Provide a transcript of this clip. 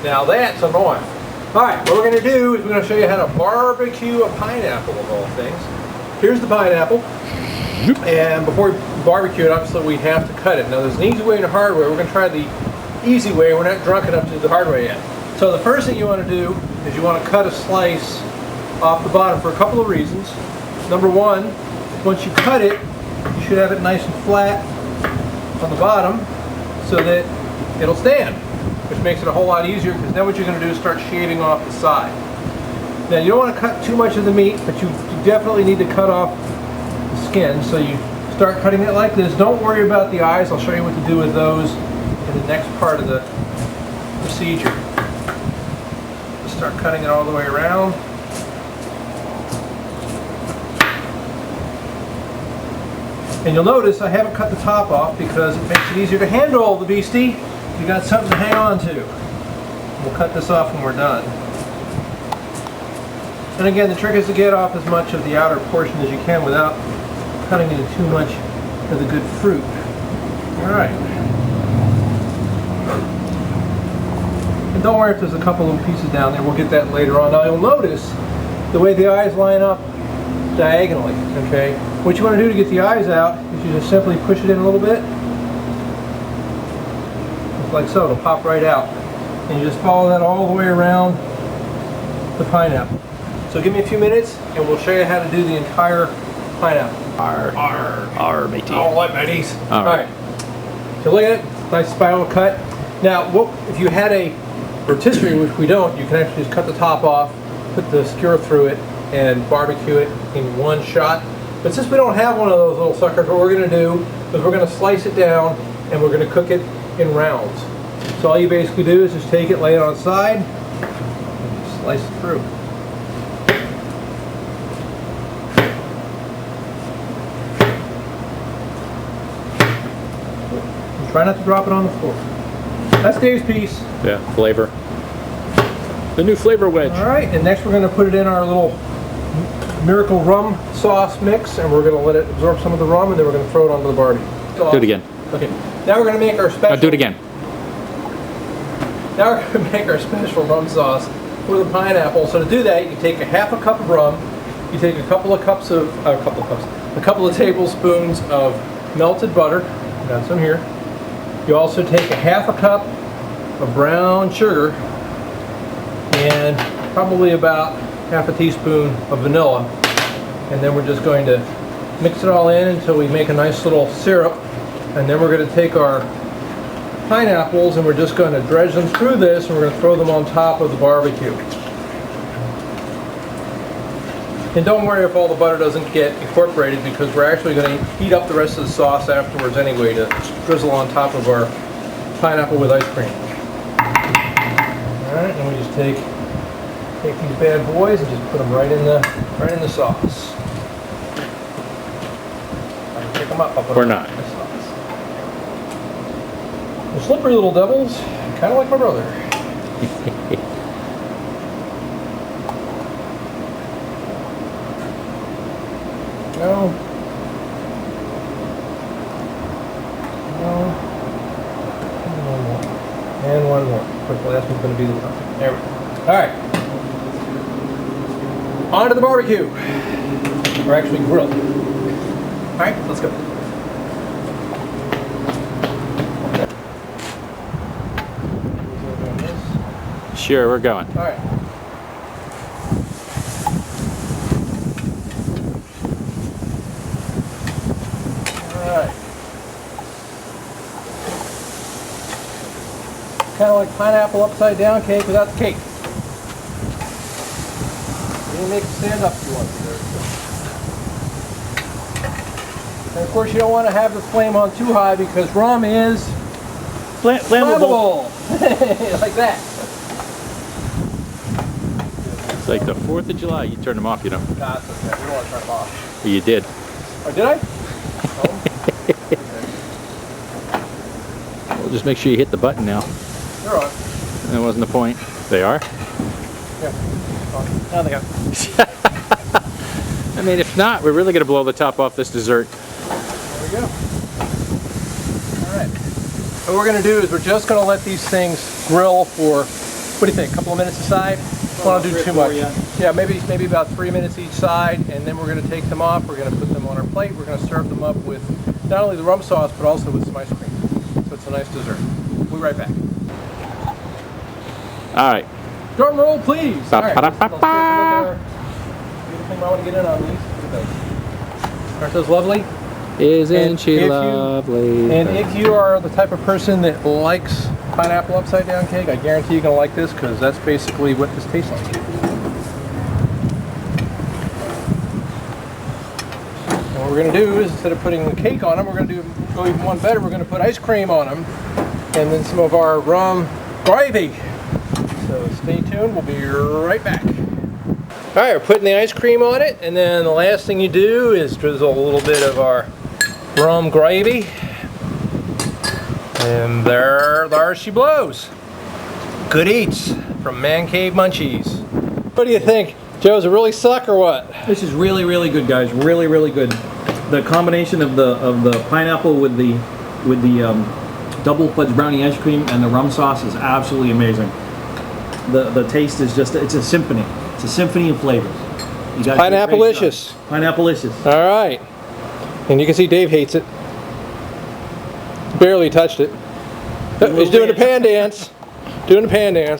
Now that's annoying. Alright, what we're going to do is we're going to show you how to barbecue a pineapple of all things. Here's the pineapple. And before we barbecue it, obviously we have to cut it. Now there's an easy way and a hard way. We're going to try the easy way. We're not drunk enough to do the hard way yet. So the first thing you want to do is you want to cut a slice off the bottom for a couple of reasons. Number one, once you cut it, you should have it nice and flat on the bottom so that it'll stand, which makes it a whole lot easier, because then what you're going to do is start shaving off the side. Now you don't want to cut too much of the meat, but you definitely need to cut off the skin. So you start cutting it like this. Don't worry about the eyes. I'll show you what to do with those in the next part of the procedure. Just start cutting it all the way around. And you'll notice I haven't cut the top off because it makes it easier to handle the beastie. You got something to hang on to. We'll cut this off when we're done. And again, the trick is to get off as much of the outer portion as you can without cutting into too much of the good fruit. Alright. And don't worry if there's a couple of pieces down there, we'll get that later on. Now you'll notice the way the eyes line up diagonally, okay? What you want to do to get the eyes out is you just simply push it in a little bit. Just like so, it'll pop right out. And you just follow that all the way around the pineapple. So give me a few minutes and we'll show you how to do the entire pineapple. matey. All right, mateys. Alright. So look at it, nice spiral cut. Now, if you had a rotisserie, which we don't, you can actually just cut the top off, put the skewer through it, and barbecue it in one shot. But since we don't have one of those little suckers, what we're going to do is we're going to slice it down and we're going to cook it in rounds. So all you basically do is just take it, lay it on its side, and slice it through. And try not to drop it on the floor. That's Dave's piece. Yeah, flavor. The new flavor wedge. Alright, and next we're going to put it in our little Miracle rum sauce mix, and we're going to let it absorb some of the rum, and then we're going to throw it onto the barbie. Do it again. Okay, now we're going to make our special... Do it again. Now we're going to make our special rum sauce for the pineapple. So to do that, you take a half a cup of rum, you take a couple of tablespoons of melted butter, got some here. You also take a half a cup of brown sugar, and probably about half a teaspoon of vanilla, and then we're just going to mix it all in until we make a nice little syrup, and then we're going to take our pineapples and we're just going to dredge them through this, and we're going to throw them on top of the barbecue. And don't worry if all the butter doesn't get incorporated, because we're actually going to heat up the rest of the sauce afterwards anyway to drizzle on top of our pineapple with ice cream. Alright, and we just take these bad boys and just put them right in the sauce. I can pick them up. I'll put Or them not. in the sauce. They're slippery little devils, kind of like my brother. No. And one more. And one more. Of course, the last one's going to be the one. There we go. Alright. On to the barbecue. Or actually grill. Alright, let's go. Sure, we're going. Alright. Alright. Kind of like pineapple upside down cake without the cake. You can make it stand up if you want to. And of course you don't want to have the flame on too high, because rum is flammable. Like that. It's like the 4th of July. You turn them off, you know. Nah, it's okay. We don't want to turn them off. You did. Oh, did I? Oh. Okay. Well, just make sure you hit the button now. They're on. That wasn't the point. They are? Yeah. Now they go. I mean, if not, we're really going to blow the top off this dessert. There we go. Alright. What we're going to do is we're just going to let these things grill for What do you think? A couple of minutes aside? I don't want to do too much. Yeah, maybe about 3 minutes each side, and then we're going to take them off. We're going to put them on our plate. We're going to serve them up with not only the rum sauce, but also with some ice cream. So it's a nice dessert. We'll be right back. All right. Drum roll, please. All right. Let's take a look at our beautiful. I want to get in on these. Look at those. Aren't those lovely? Isn't she lovely? And if you are the type of person that likes pineapple upside down cake, I guarantee you're going to like this because that's basically what this tastes like. And what we're going to do is, instead of putting the cake on them, we're going to go even one better. We're going to put ice cream on them and then some of our rum gravy. So stay tuned. We'll be right back. All right, we're putting the ice cream on it, and then the last thing you do is drizzle a little bit of our rum gravy. And there she blows. Good eats from Man Cave Munchies. What do you think? Joe's a really suck or what? This is really, really good, guys. Really, really good. The combination of the pineapple with the double fudge brownie ice cream and the rum sauce is absolutely amazing. The taste is just, it's a symphony. It's a symphony of flavors. Pineapple-licious. Pineapple-licious. All right. And you can see Dave hates it. Barely touched it. He's doing a pan dance. Doing a pan dance.